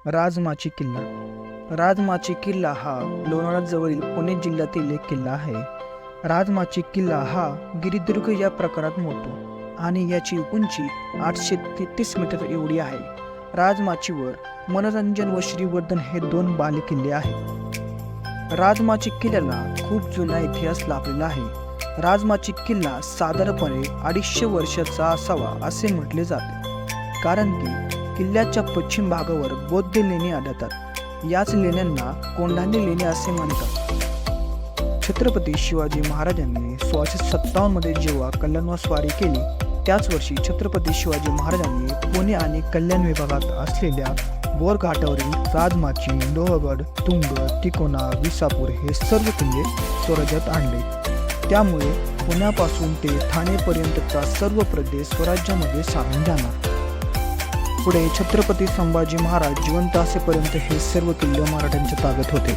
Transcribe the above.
राजमाची किल्ला. राजमाची किल्ला हा लोणावळ्याजवळील पुणे जिल्ह्यातील एक किल्ला आहे. राजमाची किल्ला हा गिरिदुर्ग या प्रकारात मोडतो आणि याची उंची 833 मीटर एवढी आहे. राजमाचीवर मनोरंजन व श्रीवर्धन हे 2 बालेकिल्ले आहेत. राजमाची किल्ल्याला खूप जुना इतिहास लाभलेला आहे. राजमाची किल्ला साधारणपणे 250 वर्षाचा असावा असे म्हटले जाते, कारण की किल्ल्याच्या पश्चिम भागावर बौद्ध लेणी आढळतात. याच लेण्यांना कोंढाणे लेणी असे म्हणतात. छत्रपती शिवाजी महाराजांनी 1657 मध्ये जेव्हा कल्याणवर स्वारी केली, त्याच वर्षी छत्रपती शिवाजी महाराजांनी पुणे आणि कल्याण विभागात असलेल्या बोरघाटावरील राजमाची, लोहगड, तुंग, तिकोना, विसापूर हे सर्व किल्ले स्वराज्यात आणले. त्यामुळे पुण्यापासून ते ठाणेपर्यंतचा सर्व प्रदेश स्वराज्यामध्ये सामील झाला. पुढे छत्रपती संभाजी महाराज जिवंत असेपर्यंत हे सर्व किल्ले मराठ्यांच्या ताब्यात होते.